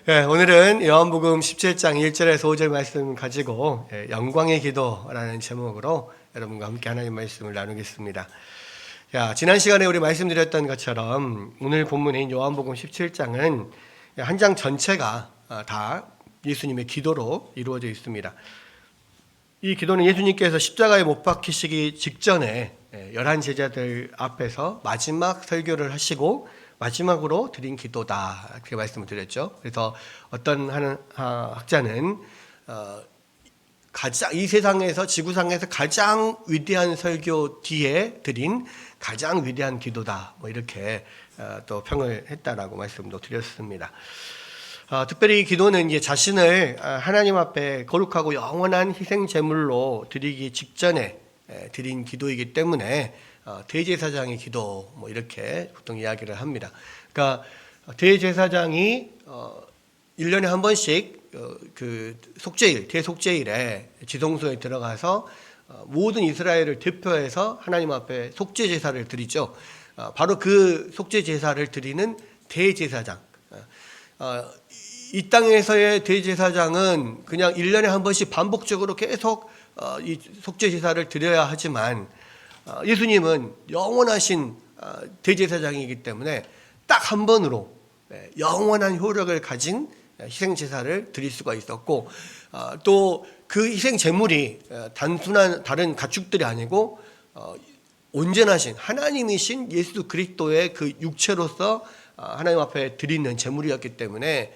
네, 오늘은 요한복음 17장 1절에서 5절 말씀 가지고 영광의 기도라는 제목으로 여러분과 함께 하나님 말씀을 나누겠습니다. 자, 지난 시간에 우리 말씀드렸던 것처럼 오늘 본문인 요한복음 17장은 한 장 전체가 다 예수님의 기도로 이루어져 있습니다. 이 기도는 예수님께서 십자가에 못 박히시기 직전에 11 제자들 앞에서 마지막 설교를 하시고 마지막으로 드린 기도다, 그렇게 말씀을 드렸죠. 그래서 어떤 학자는 가장 이 세상에서, 지구상에서 가장 위대한 설교 뒤에 드린 가장 위대한 기도다, 뭐 이렇게 또 평을 했다라고 말씀도 드렸습니다. 특별히 이 기도는 이제 자신을 하나님 앞에 거룩하고 영원한 희생 제물로 드리기 직전에 드린 기도이기 때문에 대제사장의 기도, 뭐 이렇게 보통 이야기를 합니다. 그러니까 대제사장이 1년에 한 번씩 그 속죄일, 대속죄일에 지성소에 들어가서 모든 이스라엘을 대표해서 하나님 앞에 속죄 제사를 드리죠. 바로 그 속죄 제사를 드리는 대제사장. 이 땅에서의 대제사장은 그냥 1년에 한 번씩 반복적으로 계속 이 속죄 제사를 드려야 하지만 예수님은 영원하신 대제사장이기 때문에 딱 한 번으로 영원한 효력을 가진 희생 제사를 드릴 수가 있었고, 또 그 희생 제물이 단순한 다른 가축들이 아니고 온전하신 하나님이신 예수 그리스도의 그 육체로서 하나님 앞에 드리는 제물이었기 때문에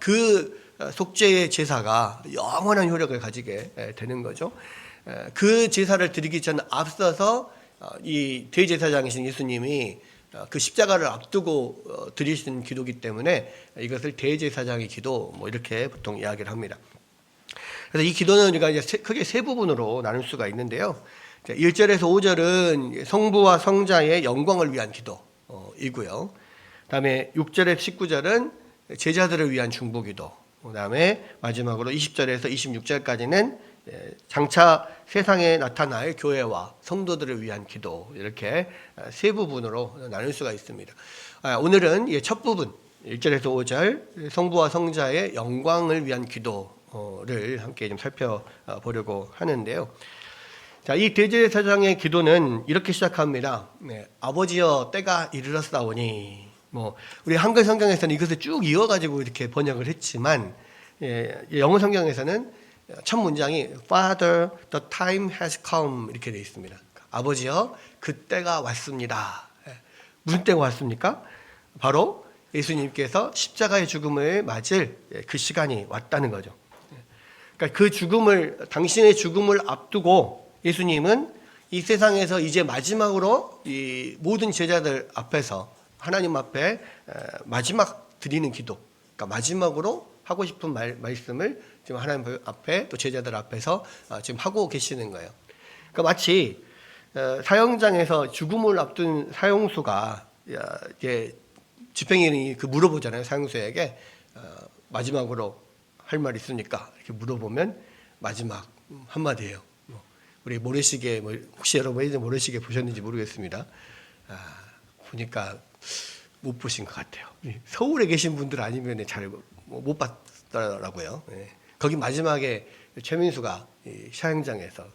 그 속죄의 제사가 영원한 효력을 가지게 되는 거죠. 그 제사를 드리기 전 앞서서 이 대제사장이신 예수님이 그 십자가를 앞두고 드리신 기도이기 때문에 이것을 대제사장의 기도, 뭐 이렇게 보통 이야기를 합니다. 그래서 이 기도는 우리가 이제 크게 세 부분으로 나눌 수가 있는데요. 1절에서 5절은 성부와 성자의 영광을 위한 기도이고요. 그다음에 6절에서 19절은 제자들을 위한 중보기도, 그다음에 마지막으로 20절에서 26절까지는 장차 세상에 나타날 교회와 성도들을 위한 기도, 이렇게 세 부분으로 나눌 수가 있습니다. 오늘은 첫 부분 1절에서 5절 성부와 성자의 영광을 위한 기도를 함께 좀 살펴보려고 하는데요. 자, 이 대제사장의 기도는 이렇게 시작합니다. 아버지여 때가 이르렀사오니. 뭐 우리 한글 성경에서는 이것을 쭉 이어가지고 이렇게 번역을 했지만 영어 성경에서는 첫 문장이 Father, the time has come 이렇게 되어 있습니다. 아버지여, 그 때가 왔습니다. 무슨 때가 왔습니까? 바로 예수님께서 십자가의 죽음을 맞을 그 시간이 왔다는 거죠. 그러니까 그 죽음을, 당신의 죽음을 앞두고 예수님은 이 세상에서 이제 마지막으로 이 모든 제자들 앞에서 하나님 앞에 마지막 드리는 기도, 그러니까 마지막으로 하고 싶은 말씀을 지금 하나님 앞에 또 제자들 앞에서 지금 하고 계시는 거예요. 그러니까 마치 사형장에서 죽음을 앞둔 사형수가 이제 집행인이 그 물어보잖아요. 사형수에게 마지막으로 할 말 있습니까? 이렇게 물어보면 마지막 한마디예요. 우리 모래시계, 혹시 여러분 모래시계 보셨는지 모르겠습니다. 보니까 못 보신 것 같아요. 서울에 계신 분들 아니면 잘 못 봤더라고요. 거기 마지막에 최민수가 사형장에서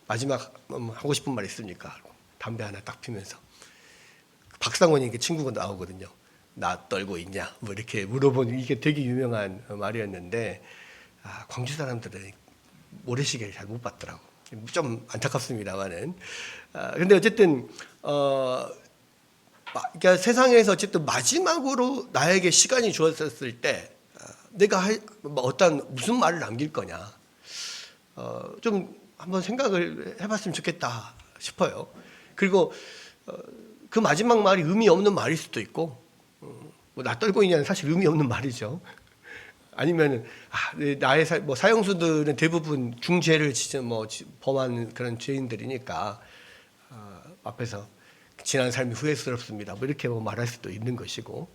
마지막 하고 싶은 말 있습니까? 담배 하나 딱 피면서 박상원이 친구가 나오거든요. 나 떨고 있냐? 뭐 이렇게 물어보는, 이게 되게 유명한 말이었는데 광주 사람들은 모래시계를 잘 못 봤더라고. 좀 안타깝습니다만은. 근데 어쨌든 그러니까 세상에서 어쨌든 마지막으로 나에게 시간이 주어졌을 때 내가 어떤 무슨 말을 남길 거냐, 좀 한번 생각을 해봤으면 좋겠다 싶어요. 그리고 그 마지막 말이 의미 없는 말일 수도 있고, 나 떨고 있냐는 사실 의미 없는 말이죠. 아니면 나의 사형수들은 대부분 중죄를 범한 그런 죄인들이니까 앞에서 지난 삶이 후회스럽습니다, 뭐 이렇게 말할 수도 있는 것이고.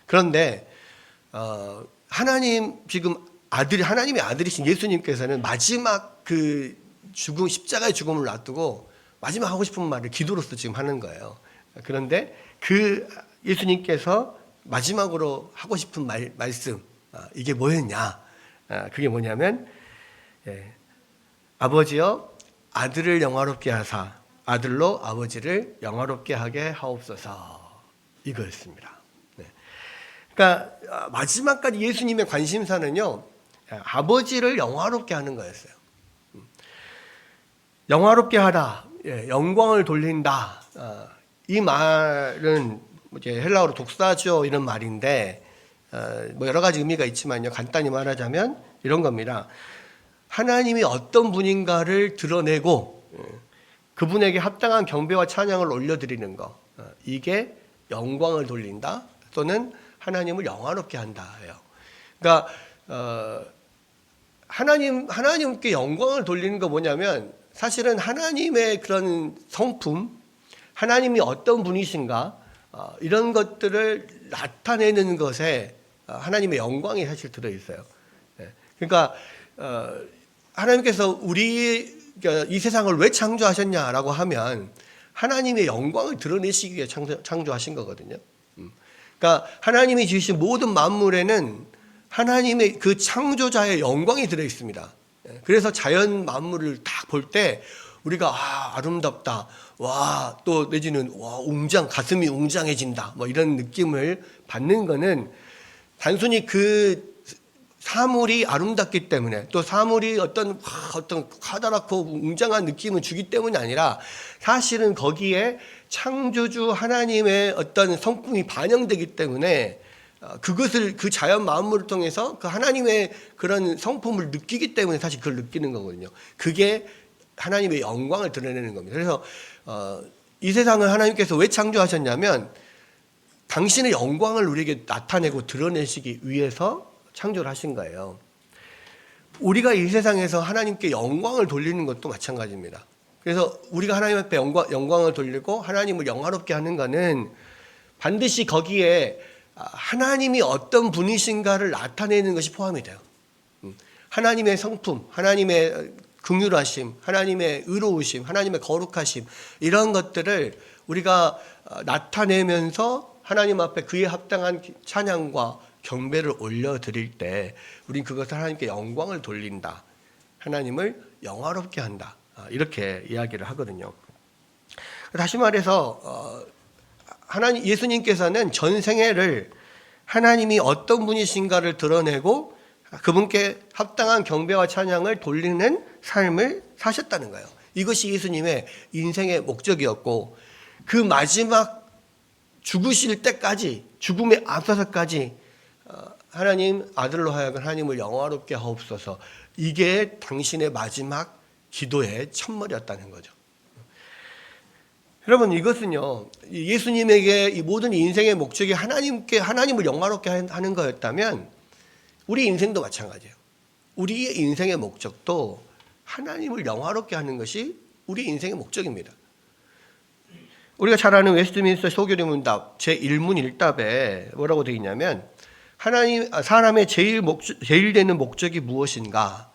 그런데 하나님, 지금 하나님의 아들이신 예수님께서는 마지막 그 죽음, 십자가의 죽음을 놔두고 마지막 하고 싶은 말을 기도로서 지금 하는 거예요. 그런데 그 예수님께서 마지막으로 하고 싶은 말씀, 이게 뭐였냐? 그게 뭐냐면, 아버지여 아들을 영화롭게 하사 아들로 아버지를 영화롭게 하게 하옵소서, 이거였습니다. 그러니까 마지막까지 예수님의 관심사는요, 아버지를 영화롭게 하는 거였어요. 영화롭게 하다, 영광을 돌린다. 이 말은 이제 헬라어로 독사죠, 이런 말인데, 뭐 여러 가지 의미가 있지만요, 간단히 말하자면 이런 겁니다. 하나님이 어떤 분인가를 드러내고 그분에게 합당한 경배와 찬양을 올려드리는 거, 이게 영광을 돌린다, 또는 하나님을 영화롭게 한다예요. 그러니까 하나님께 영광을 돌리는 거 뭐냐면, 사실은 하나님의 그런 성품, 하나님이 어떤 분이신가, 이런 것들을 나타내는 것에 하나님의 영광이 사실 들어 있어요. 그러니까 하나님께서 이 세상을 왜 창조하셨냐라고 하면 하나님의 영광을 드러내시기 위해 창조하신 거거든요. 그러니까 하나님이 지으신 모든 만물에는 하나님의 그 창조자의 영광이 들어 있습니다. 그래서 자연 만물을 딱 볼 때 우리가 아름답다, 와, 또 내지는 가슴이 웅장해진다, 뭐 이런 느낌을 받는 거는 단순히 그 사물이 아름답기 때문에, 또 사물이 어떤 커다랗고 웅장한 느낌을 주기 때문이 아니라, 사실은 거기에 창조주 하나님의 어떤 성품이 반영되기 때문에 그것을, 그 자연 만물을 통해서 그 하나님의 그런 성품을 느끼기 때문에 사실 그걸 느끼는 거거든요. 그게 하나님의 영광을 드러내는 겁니다. 그래서 이 세상을 하나님께서 왜 창조하셨냐면, 당신의 영광을 우리에게 나타내고 드러내시기 위해서 창조를 하신 거예요. 우리가 이 세상에서 하나님께 영광을 돌리는 것도 마찬가지입니다. 그래서 우리가 하나님 앞에 영광을 돌리고 하나님을 영화롭게 하는 것은 반드시 거기에 하나님이 어떤 분이신가를 나타내는 것이 포함이 돼요. 하나님의 성품, 하나님의 긍휼하심, 하나님의 의로우심, 하나님의 거룩하심, 이런 것들을 우리가 나타내면서 하나님 앞에 그에 합당한 찬양과 경배를 올려드릴 때 우린 그것을 하나님께 영광을 돌린다, 하나님을 영화롭게 한다, 이렇게 이야기를 하거든요. 다시 말해서 예수님께서는 전생애를 하나님이 어떤 분이신가를 드러내고 그분께 합당한 경배와 찬양을 돌리는 삶을 사셨다는 거예요. 이것이 예수님의 인생의 목적이었고, 그 마지막 죽으실 때까지, 죽음에 앞서서까지 하나님 아들로 하여금 하나님을 영화롭게 하옵소서, 이게 당신의 마지막 기도의 첫머리였다는 거죠. 여러분, 이것은요, 예수님에게 이 모든 인생의 목적이 하나님을 영화롭게 하는 거였다면 우리 인생도 마찬가지예요. 우리의 인생의 목적도 하나님을 영화롭게 하는 것이 우리 인생의 목적입니다. 우리가 잘 아는 웨스트민스터 소교리 문답 제1문 1답에 뭐라고 되어 있냐면, 사람의 제일 되는 목적이 무엇인가?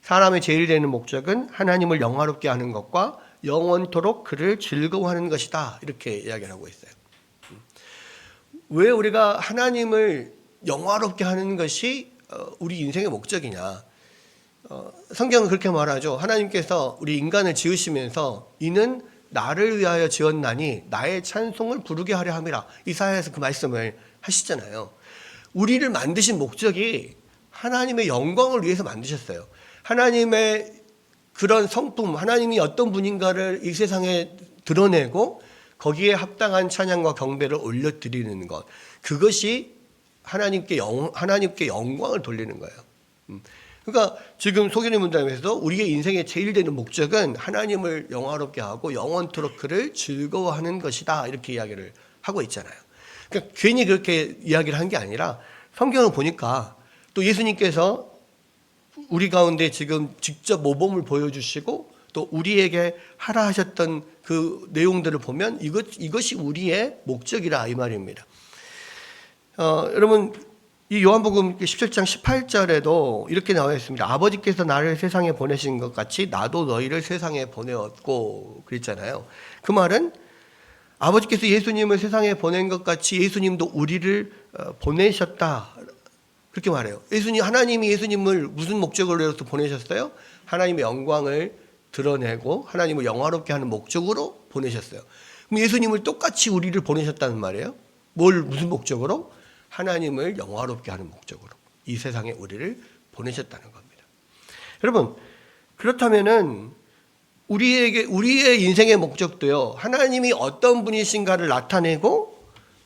사람의 제일 되는 목적은 하나님을 영화롭게 하는 것과 영원토록 그를 즐거워하는 것이다, 이렇게 이야기를 하고 있어요. 왜 우리가 하나님을 영화롭게 하는 것이 우리 인생의 목적이냐? 성경은 그렇게 말하죠. 하나님께서 우리 인간을 지으시면서 이는 나를 위하여 지었나니 나의 찬송을 부르게 하려 함이라, 이사야에서 그 말씀을 하시잖아요. 우리를 만드신 목적이 하나님의 영광을 위해서 만드셨어요. 하나님의 그런 성품, 하나님이 어떤 분인가를 이 세상에 드러내고 거기에 합당한 찬양과 경배를 올려드리는 것, 그것이 하나님께 영광을 돌리는 거예요. 그러니까 지금 소견의 문답에서도 우리의 인생의 제일 되는 목적은 하나님을 영화롭게 하고 영원토록 그를 즐거워하는 것이다, 이렇게 이야기를 하고 있잖아요. 그러니까 괜히 그렇게 이야기를 한 게 아니라 성경을 보니까 또 예수님께서 우리 가운데 지금 직접 모범을 보여주시고 또 우리에게 하라 하셨던 그 내용들을 보면 이것이 우리의 목적이라, 이 말입니다. 여러분, 이 요한복음 17장 18절에도 이렇게 나와 있습니다. 아버지께서 나를 세상에 보내신 것 같이 나도 너희를 세상에 보내었고, 그랬잖아요. 그 말은 아버지께서 예수님을 세상에 보낸 것 같이 예수님도 우리를 보내셨다. 그렇게 말해요. 하나님이 예수님을 무슨 목적으로 보내셨어요? 하나님의 영광을 드러내고 하나님을 영화롭게 하는 목적으로 보내셨어요. 그럼 예수님을 똑같이 우리를 보내셨다는 말이에요. 무슨 목적으로? 하나님을 영화롭게 하는 목적으로 이 세상에 우리를 보내셨다는 겁니다. 여러분, 그렇다면은 우리의 인생의 목적도요, 하나님이 어떤 분이신가를 나타내고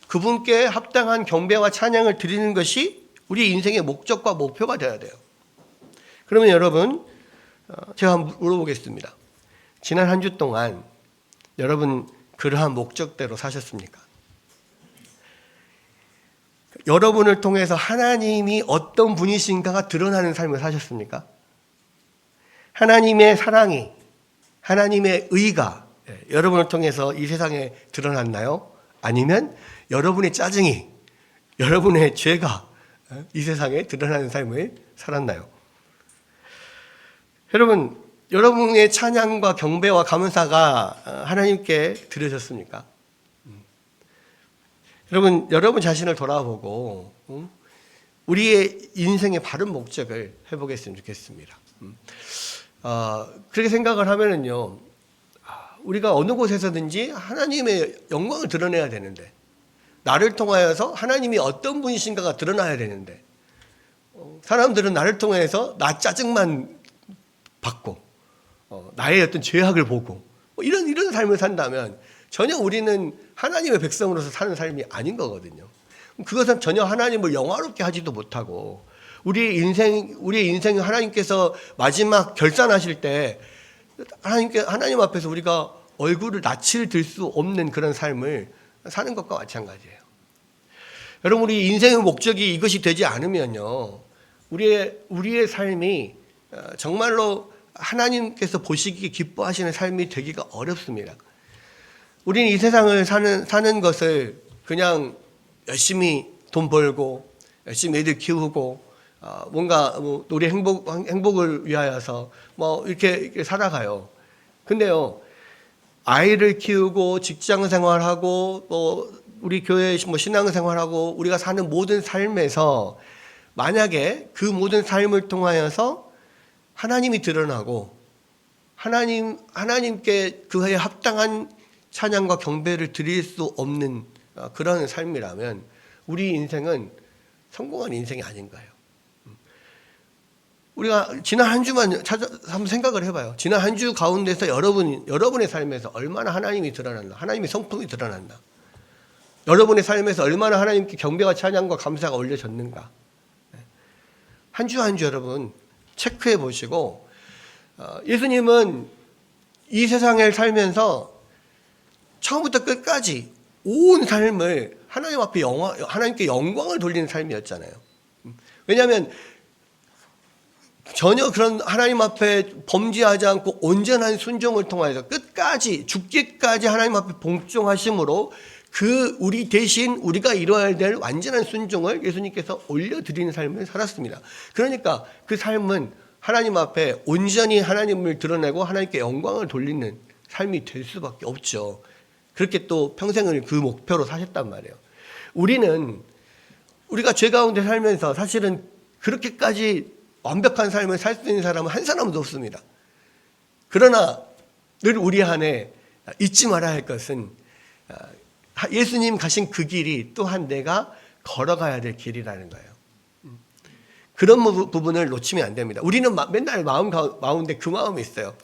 그분께 합당한 경배와 찬양을 드리는 것이 우리 인생의 목적과 목표가 되어야 돼요. 그러면 여러분, 제가 한번 물어보겠습니다. 지난 한 주 동안 여러분 그러한 목적대로 사셨습니까? 여러분을 통해서 하나님이 어떤 분이신가가 드러나는 삶을 사셨습니까? 하나님의 사랑이, 하나님의 의가 여러분을 통해서 이 세상에 드러났나요? 아니면 여러분의 짜증이, 여러분의 죄가 이 세상에 드러나는 삶을 살았나요? 여러분, 여러분의 찬양과 경배와 감사가 하나님께 드려졌습니까? 여러분 자신을 돌아보고 우리의 인생의 바른 목적을 해보겠으면 좋겠습니다. 그렇게 생각을 하면은요, 우리가 어느 곳에서든지 하나님의 영광을 드러내야 되는데, 나를 통하여서 하나님이 어떤 분이신가가 드러나야 되는데, 사람들은 나를 통해서 나 짜증만 받고 나의 어떤 죄악을 보고 이런 삶을 산다면 전혀 우리는 하나님의 백성으로서 사는 삶이 아닌 거거든요. 그것은 전혀 하나님을 영화롭게 하지도 못하고 우리의 인생 하나님께서 마지막 결산하실 때 하나님 앞에서 우리가 얼굴을 낯을 들 수 없는 그런 삶을 사는 것과 마찬가지예요. 여러분, 우리 인생의 목적이 이것이 되지 않으면요, 우리의 삶이 정말로 하나님께서 보시기에 기뻐하시는 삶이 되기가 어렵습니다. 우리는 이 세상을 사는 것을 그냥 열심히 돈 벌고 열심히 애들 키우고 뭔가 우리 행복을 위하여서 이렇게 살아가요. 근데요, 아이를 키우고 직장 생활하고 우리 교회 신앙 생활하고 우리가 사는 모든 삶에서 만약에 그 모든 삶을 통하여서 하나님이 드러나고 하나님께 그에 합당한 찬양과 경배를 드릴 수 없는 그런 삶이라면 우리 인생은 성공한 인생이 아닌 거예요. 우리가 지난 한 주만 한번 생각을 해봐요. 지난 한 주 가운데서 여러분의 삶에서 얼마나 하나님이 드러났나, 하나님의 성품이 드러났나, 여러분의 삶에서 얼마나 하나님께 경배와 찬양과 감사가 올려졌는가. 한 주 한 주 여러분 체크해 보시고, 예수님은 이 세상을 살면서 처음부터 끝까지 온 삶을 하나님 앞에 하나님께 영광을 돌리는 삶이었잖아요. 왜냐하면 전혀 그런 하나님 앞에 범죄하지 않고 온전한 순종을 통해서 끝까지 죽기까지 하나님 앞에 복종하심으로 우리 대신 우리가 이루어야 될 완전한 순종을 예수님께서 올려드리는 삶을 살았습니다. 그러니까 그 삶은 하나님 앞에 온전히 하나님을 드러내고 하나님께 영광을 돌리는 삶이 될 수밖에 없죠. 그렇게 또 평생을 그 목표로 사셨단 말이에요. 우리가 죄 가운데 살면서 사실은 그렇게까지 완벽한 삶을 살 수 있는 사람은 한 사람도 없습니다. 그러나 늘 우리 안에 잊지 말아야 할 것은 예수님 가신 그 길이 또한 내가 걸어가야 될 길이라는 거예요. 그런 부분을 놓치면 안 됩니다. 우리는 맨날 마음 가운데 그 마음이 있어요.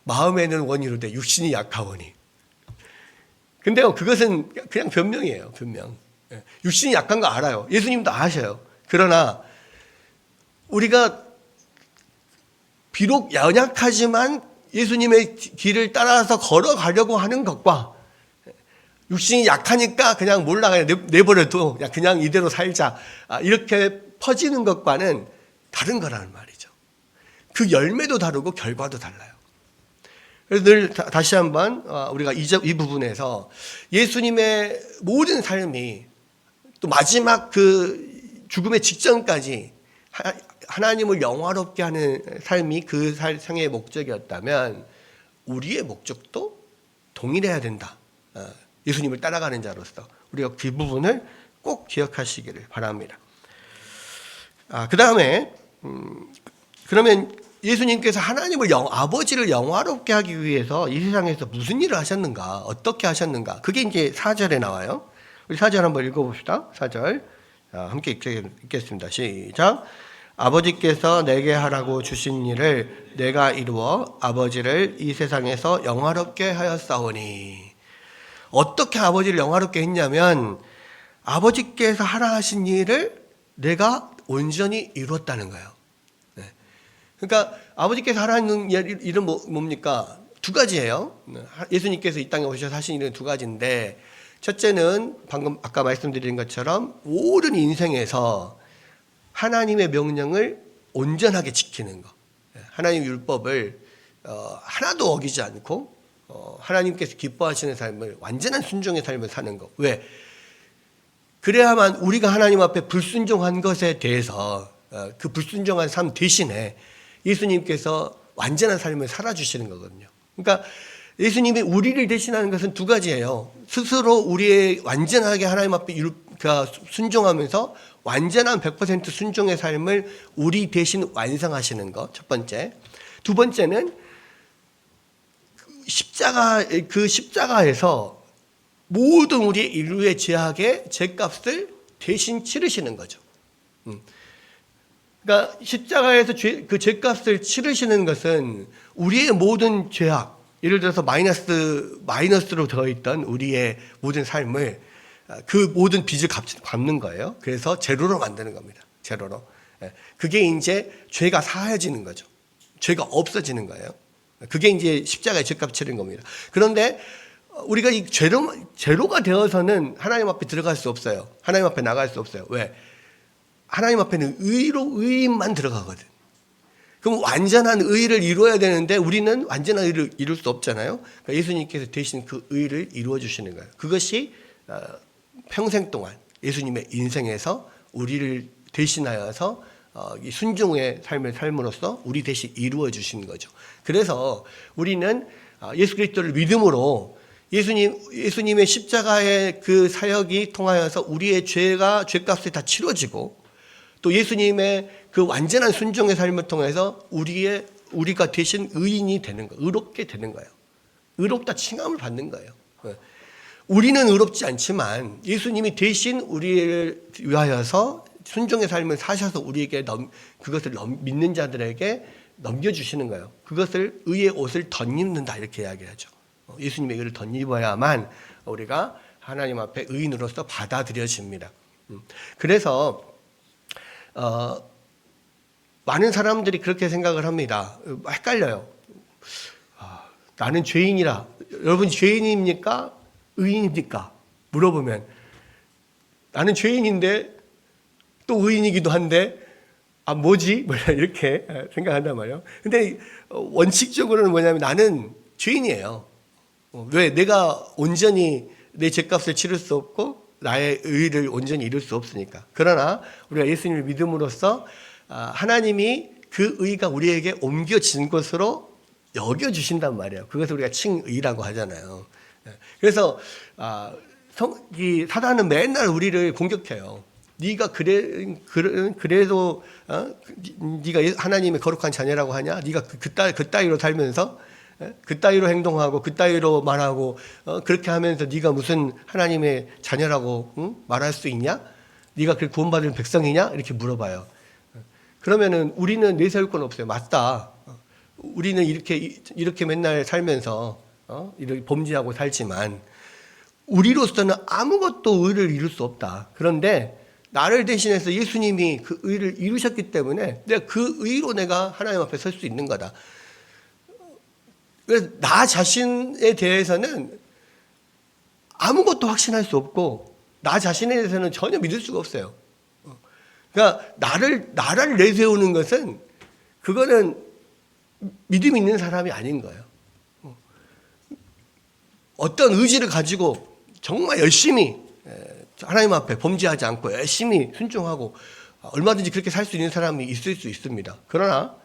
마음에는 원이로되 육신이 약하오니. 근데요, 그것은 그냥 변명이에요. 변명. 육신이 약한 거 알아요. 예수님도 아셔요. 그러나 우리가 비록 연약하지만 예수님의 길을 따라서 걸어가려고 하는 것과 육신이 약하니까 그냥 몰라, 그냥 내버려둬, 그냥 이대로 살자, 이렇게 퍼지는 것과는 다른 거라는 말이죠. 그 열매도 다르고 결과도 달라요. 그래서 늘 다시 한번 우리가 이 부분에서 예수님의 모든 삶이 또 마지막 그 죽음의 직전까지 하나님을 영화롭게 하는 삶이 그 생의 목적이었다면 우리의 목적도 동일해야 된다. 예수님을 따라가는 자로서 우리가 그 부분을 꼭 기억하시기를 바랍니다. 그 다음에 그러면 예수님께서 하나님을 아버지를 영화롭게 하기 위해서 이 세상에서 무슨 일을 하셨는가, 어떻게 하셨는가, 그게 이제 4절에 나와요. 우리 4절 한번 읽어봅시다. 4절 함께 읽겠습니다. 시작. 아버지께서 내게 하라고 주신 일을 내가 이루어 아버지를 이 세상에서 영화롭게 하였사오니. 어떻게 아버지를 영화롭게 했냐면 아버지께서 하라 하신 일을 내가 온전히 이루었다는 거예요. 그러니까 아버지께서 하라는 일은 뭡니까? 두 가지예요. 예수님께서 이 땅에 오셔서 하신 일은 두 가지인데, 첫째는 방금 아까 말씀드린 것처럼 모든 인생에서 하나님의 명령을 온전하게 지키는 거. 하나님 율법을 하나도 어기지 않고 하나님께서 기뻐하시는 삶을, 완전한 순종의 삶을 사는 거. 왜? 그래야만 우리가 하나님 앞에 불순종한 것에 대해서 그 불순종한 삶 대신에 예수님께서 완전한 삶을 살아주시는 거거든요. 그러니까 예수님이 우리를 대신하는 것은 두 가지예요. 스스로 우리의 완전하게 하나님 앞에 순종하면서 완전한 100% 순종의 삶을 우리 대신 완성하시는 것, 첫 번째. 두 번째는 십자가에서 모든 우리의 인류의 죄악의 죄값을 대신 치르시는 거죠. 그러니까 십자가에서 그 죄값을 치르시는 것은 우리의 모든 죄악, 예를 들어서 마이너스로 들어있던 우리의 모든 삶을, 그 모든 빚을 갚는 거예요. 그래서 제로로 만드는 겁니다. 제로로. 그게 이제 죄가 사해지는 거죠. 죄가 없어지는 거예요. 그게 이제 십자가의 죄값 치르는 겁니다. 그런데 우리가 이 제로가 되어서는 하나님 앞에 들어갈 수 없어요. 하나님 앞에 나갈 수 없어요. 왜? 하나님 앞에는 의인만 들어가거든. 그럼 완전한 의를 이루어야 되는데 우리는 완전한 의를 이룰 수 없잖아요. 그러니까 예수님께서 대신 그 의를 이루어 주시는 거예요. 그것이 평생 동안 예수님의 인생에서 우리를 대신하여서 이 순종의 삶을 삶으로써 우리 대신 이루어 주신 거죠. 그래서 우리는 예수 그리스도를 믿음으로 예수님의 십자가의 그 사역이 통하여서 우리의 죄값이 다 치러지고, 또 예수님의 그 완전한 순종의 삶을 통해서 우리가 대신 의인이 되는 거예요. 의롭게 되는 거예요. 의롭다 칭함을 받는 거예요. 우리는 의롭지 않지만 예수님이 대신 우리를 위하여서 순종의 삶을 사셔서 우리에게 그것을 믿는 자들에게 넘겨주시는 거예요. 그것을 의의 옷을 덧입는다, 이렇게 이야기하죠. 예수님의 의를 덧입어야만 우리가 하나님 앞에 의인으로서 받아들여집니다. 그래서 많은 사람들이 그렇게 생각을 합니다. 헷갈려요. 나는 죄인이라. 여러분 죄인입니까? 의인입니까? 물어보면 나는 죄인인데 또 의인이기도 한데 뭐지? 이렇게 생각한단 말이에요. 근데 원칙적으로는 뭐냐면 나는 죄인이에요. 왜? 내가 온전히 내 죄값을 치를 수 없고 나의 의를 온전히 이룰 수 없으니까. 그러나 우리가 예수님을 믿음으로써 하나님이 그 의가 우리에게 옮겨진 것으로 여겨주신단 말이에요. 그것을 우리가 칭의라고 하잖아요. 그래서 이 사단은 맨날 우리를 공격해요. 네가 그래도 네가 하나님의 거룩한 자녀라고 하냐? 네가 그 따위로 살면서 그 따위로 행동하고 그 따위로 말하고 그렇게 하면서 네가 무슨 하나님의 자녀라고 말할 수 있냐? 네가 그 구원받은 백성이냐? 이렇게 물어봐요. 그러면은 우리는 내세울 건 없어요. 맞다. 우리는 이렇게 맨날 살면서 이렇게 범죄하고 살지만 우리로서는 아무것도 의를 이룰 수 없다. 그런데 나를 대신해서 예수님이 그 의를 이루셨기 때문에 내가 그 의로 내가 하나님 앞에 설 수 있는 거다. 그래서 나 자신에 대해서는 아무것도 확신할 수 없고 나 자신에 대해서는 전혀 믿을 수가 없어요. 그러니까 나를 내세우는 것은 그거는 믿음 있는 사람이 아닌 거예요. 어떤 의지를 가지고 정말 열심히 하나님 앞에 범죄하지 않고 열심히 순종하고 얼마든지 그렇게 살 수 있는 사람이 있을 수 있습니다. 그러나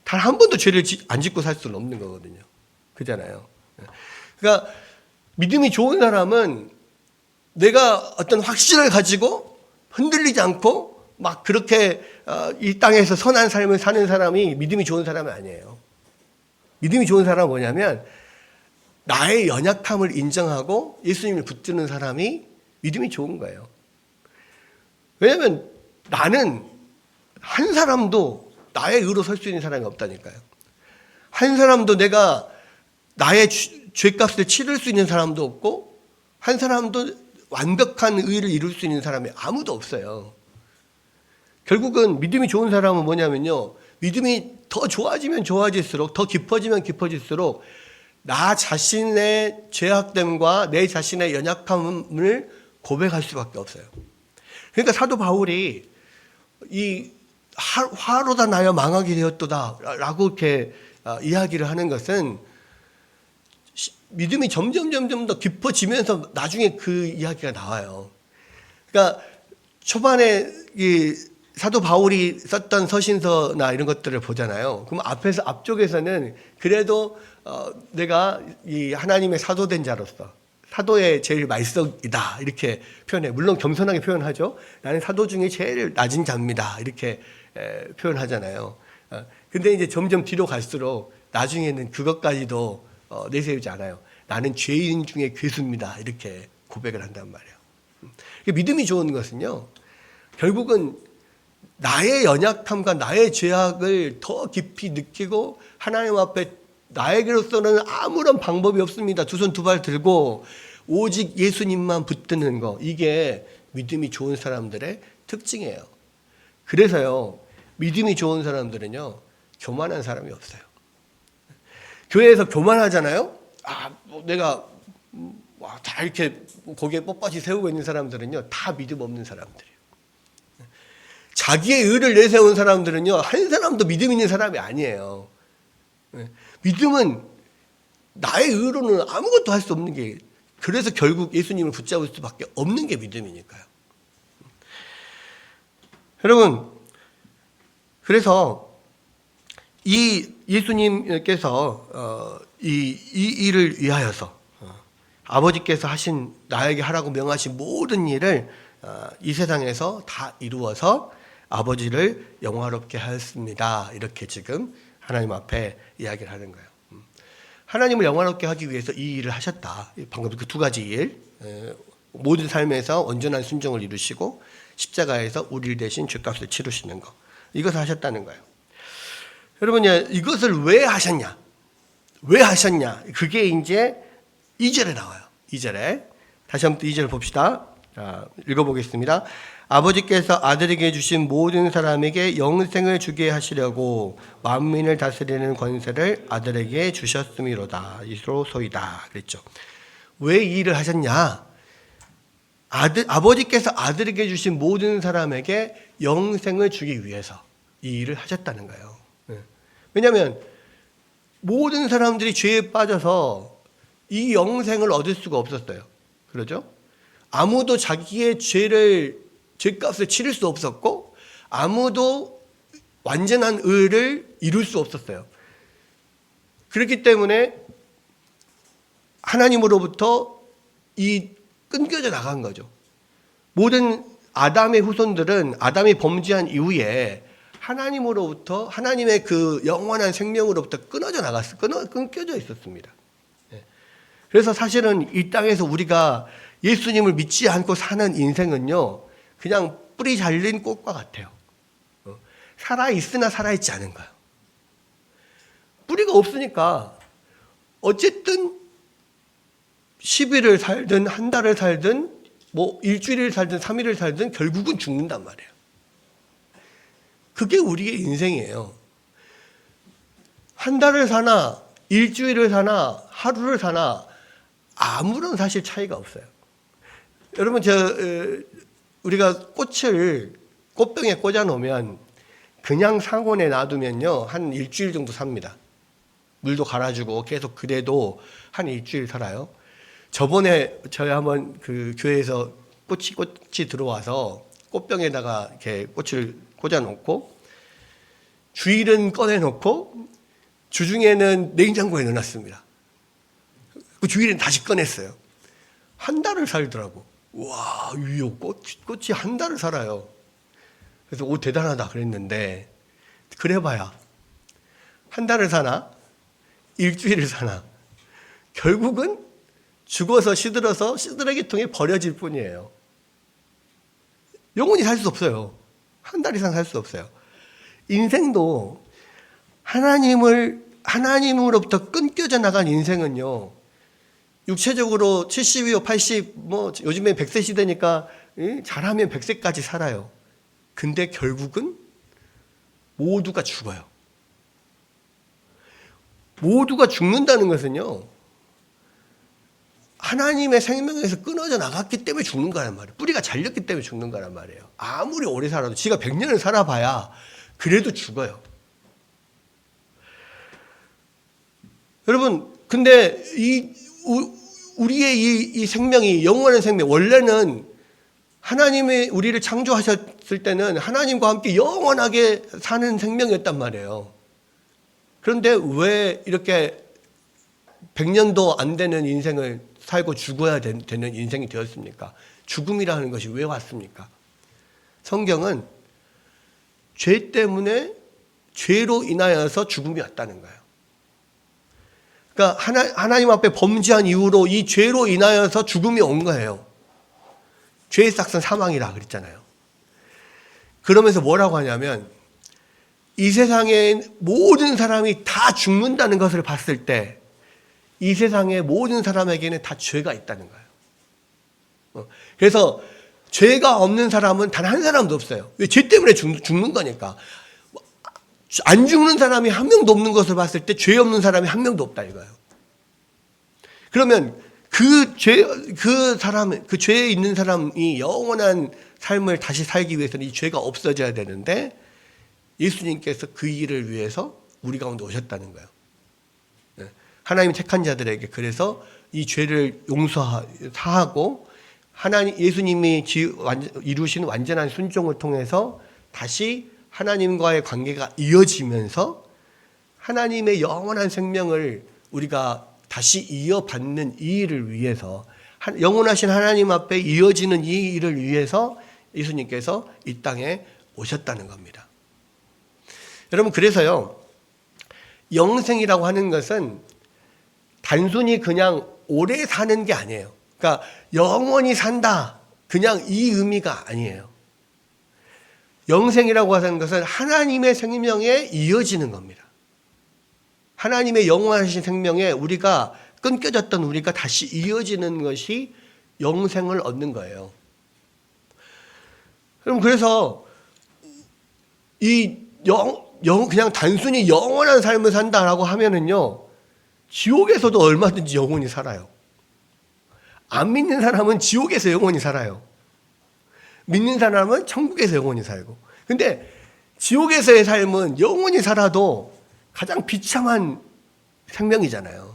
단 한 번도 죄를 안 짓고 살 수는 없는 거거든요. 그잖아요. 그러니까 믿음이 좋은 사람은 내가 어떤 확신을 가지고 흔들리지 않고 막 그렇게 이 땅에서 선한 삶을 사는 사람이 믿음이 좋은 사람이 아니에요. 믿음이 좋은 사람은 뭐냐면 나의 연약함을 인정하고 예수님을 붙드는 사람이 믿음이 좋은 거예요. 왜냐하면 나는 한 사람도 나의 의로 설 수 있는 사람이 없다니까요. 한 사람도 내가 나의 죄값을 치를 수 있는 사람도 없고 한 사람도 완벽한 의를 이룰 수 있는 사람이 아무도 없어요. 결국은 믿음이 좋은 사람은 뭐냐면요, 믿음이 더 좋아지면 좋아질수록, 더 깊어지면 깊어질수록 나 자신의 죄악됨과 내 자신의 연약함을 고백할 수밖에 없어요. 그러니까 사도 바울이 이 화로다 나여 망하게 되었도다 라고 이렇게 이야기를 하는 것은 믿음이 점점 더 깊어지면서 나중에 그 이야기가 나와요. 그러니까 초반에 이 사도 바울이 썼던 서신서나 이런 것들을 보잖아요. 그럼 앞쪽에서는 그래도 내가 이 하나님의 사도된 자로서 사도의 제일 말석이다 이렇게 표현해. 물론 겸손하게 표현하죠. 나는 사도 중에 제일 낮은 자입니다 이렇게 표현하잖아요. 근데 이제 점점 뒤로 갈수록 나중에는 그것까지도 내세우지 않아요. 나는 죄인 중에 괴수입니다 이렇게 고백을 한단 말이에요. 믿음이 좋은 것은요, 결국은 나의 연약함과 나의 죄악을 더 깊이 느끼고 하나님 앞에 나에게로서는 아무런 방법이 없습니다. 두 손 두 발 들고 오직 예수님만 붙드는 거, 이게 믿음이 좋은 사람들의 특징이에요. 그래서요, 믿음이 좋은 사람들은요, 교만한 사람이 없어요. 교회에서 교만하잖아요. 내가 다 이렇게 거기에 뻣뻣이 세우고 있는 사람들은요, 다 믿음 없는 사람들이에요. 자기의 의를 내세운 사람들은요, 한 사람도 믿음 있는 사람이 아니에요. 믿음은 나의 의로는 아무것도 할 수 없는 게, 그래서 결국 예수님을 붙잡을 수밖에 없는 게 믿음이니까요. 여러분, 그래서 이 예수님께서 이 일을 위하여서 아버지께서 하신, 나에게 하라고 명하신 모든 일을 이 세상에서 다 이루어서 아버지를 영화롭게 하였습니다. 이렇게 지금 하나님 앞에 이야기를 하는 거예요. 하나님을 영화롭게 하기 위해서 이 일을 하셨다. 방금 그 두 가지 일, 모든 삶에서 온전한 순종을 이루시고 십자가에서 우리 대신 죄값을 치르시는 거, 이것을 하셨다는 거예요. 여러분, 이것을 왜 하셨냐? 왜 하셨냐? 그게 이제 2절에 나와요. 2절에 다시 한번 2절 봅시다. 자, 읽어보겠습니다. 아버지께서 아들에게 주신 모든 사람에게 영생을 주게 하시려고 만민을 다스리는 권세를 아들에게 주셨음이로다. 이로소이다. 그랬죠. 왜 이 일을 하셨냐? 아버지께서 아들에게 주신 모든 사람에게 영생을 주기 위해서 이 일을 하셨다는 거예요. 왜냐하면 모든 사람들이 죄에 빠져서 이 영생을 얻을 수가 없었어요. 그러죠? 아무도 자기의 죄값을 치를 수 없었고 아무도 완전한 의를 이룰 수 없었어요. 그렇기 때문에 하나님으로부터 끊겨져 나간 거죠. 모든 아담의 후손들은 아담이 범죄한 이후에 하나님으로부터, 하나님의 그 영원한 생명으로부터 끊겨져 있었습니다. 그래서 사실은 이 땅에서 우리가 예수님을 믿지 않고 사는 인생은요, 그냥 뿌리 잘린 꽃과 같아요. 살아있으나 살아있지 않은 거예요. 뿌리가 없으니까 어쨌든 10일을 살든 한 달을 살든 뭐 일주일을 살든 3일을 살든 결국은 죽는단 말이에요. 그게 우리의 인생이에요. 한 달을 사나 일주일을 사나 하루를 사나 아무런 사실 차이가 없어요. 여러분, 우리가 꽃을 꽃병에 꽂아 놓으면 그냥 상온에 놔두면요 한 일주일 정도 삽니다. 물도 갈아주고 계속 그래도 한 일주일 살아요. 저번에 저희 한번 그 교회에서 꽃이 들어와서 꽃병에다가 이렇게 꽃을 꽂아 놓고 주일은 꺼내 놓고 주중에는 냉장고에 넣어놨습니다. 그 주일은 다시 꺼냈어요. 한 달을 살더라고. 와, 이거 꽃이 한 달을 살아요. 그래서 오, 대단하다 그랬는데, 그래봐야 한 달을 사나 일주일을 사나 결국은 죽어서 시들어서 시드레기통에 버려질 뿐이에요. 영원히 살 수 없어요. 한 달 이상 살 수 없어요. 인생도 하나님으로부터 끊겨져 나간 인생은요, 육체적으로 70이요, 80, 요즘에 100세 시대니까 잘하면 100세까지 살아요. 근데 결국은 모두가 죽어요. 모두가 죽는다는 것은요, 하나님의 생명에서 끊어져 나갔기 때문에 죽는 거란 말이에요. 뿌리가 잘렸기 때문에 죽는 거란 말이에요. 아무리 오래 살아도 지가 100년을 살아봐야 그래도 죽어요. 여러분, 근데 우리의 이 생명이 영원한 생명, 원래는 하나님이 우리를 창조하셨을 때는 하나님과 함께 영원하게 사는 생명이었단 말이에요. 그런데 왜 이렇게 100년도 안 되는 인생을 살고 죽어야 되는 인생이 되었습니까? 죽음이라는 것이 왜 왔습니까? 성경은 죄 때문에 죄로 인하여서 죽음이 왔다는 거예요. 그러니까 하나님 앞에 범죄한 이후로 이 죄로 인하여서 죽음이 온 거예요. 죄의 삭은 사망이라 그랬잖아요. 그러면서 뭐라고 하냐면 이 세상의 모든 사람이 다 죽는다는 것을 봤을 때 이 세상의 모든 사람에게는 다 죄가 있다는 거예요. 그래서 죄가 없는 사람은 단 한 사람도 없어요. 왜? 죄 때문에 죽는 거니까. 안 죽는 사람이 한 명도 없는 것을 봤을 때 죄 없는 사람이 한 명도 없다 이거예요. 그러면 그 죄에 있는 사람이 영원한 삶을 다시 살기 위해서는 이 죄가 없어져야 되는데 예수님께서 그 일을 위해서 우리 가운데 오셨다는 거예요. 하나님이 택한 자들에게 그래서 이 죄를 사하고 예수님이 이루신 완전한 순종을 통해서 다시 하나님과의 관계가 이어지면서 하나님의 영원한 생명을 우리가 다시 이어받는 이 일을 위해서 영원하신 하나님 앞에 이어지는 이 일을 위해서 예수님께서 이 땅에 오셨다는 겁니다. 여러분, 그래서요, 영생이라고 하는 것은 단순히 그냥 오래 사는 게 아니에요. 그러니까 영원히 산다, 그냥 이 의미가 아니에요. 영생이라고 하는 것은 하나님의 생명에 이어지는 겁니다. 하나님의 영원하신 생명에 우리가 끊겨졌던 우리가 다시 이어지는 것이 영생을 얻는 거예요. 그럼 그래서 그냥 단순히 영원한 삶을 산다라고 하면은요, 지옥에서도 얼마든지 영원히 살아요. 안 믿는 사람은 지옥에서 영원히 살아요. 믿는 사람은 천국에서 영원히 살고. 근데 지옥에서의 삶은 영원히 살아도 가장 비참한 생명이잖아요.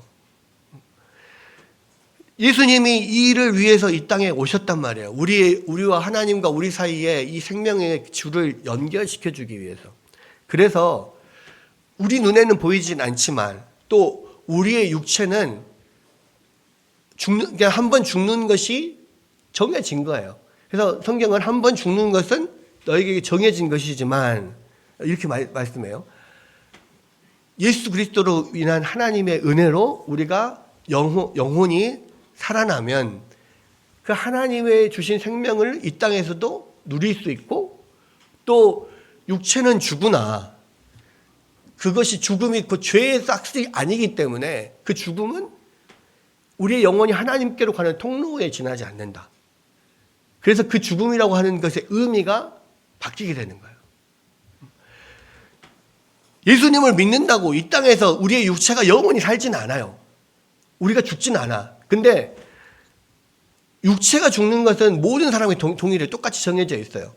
예수님이 이 일을 위해서 이 땅에 오셨단 말이에요. 우리와 하나님과 우리 사이에 이 생명의 줄을 연결시켜 주기 위해서. 그래서 우리 눈에는 보이진 않지만 또 우리의 육체는 그냥 한 번 죽는 것이 정해진 거예요. 그래서 성경은 한 번 죽는 것은 너에게 정해진 것이지만 이렇게 말씀해요. 예수 그리스도로 인한 하나님의 은혜로 우리가 영혼이 살아나면 그 하나님의 주신 생명을 이 땅에서도 누릴 수 있고 또 육체는 죽으나 그것이 죽음이 그 죄의 싹이 아니기 때문에 그 죽음은 우리의 영혼이 하나님께로 가는 통로에 지나지 않는다. 그래서 그 죽음이라고 하는 것의 의미가 바뀌게 되는 거예요. 예수님을 믿는다고 이 땅에서 우리의 육체가 영원히 살지는 않아요. 우리가 죽지는 않아. 근데 육체가 죽는 것은 모든 사람의 동일해 똑같이 정해져 있어요.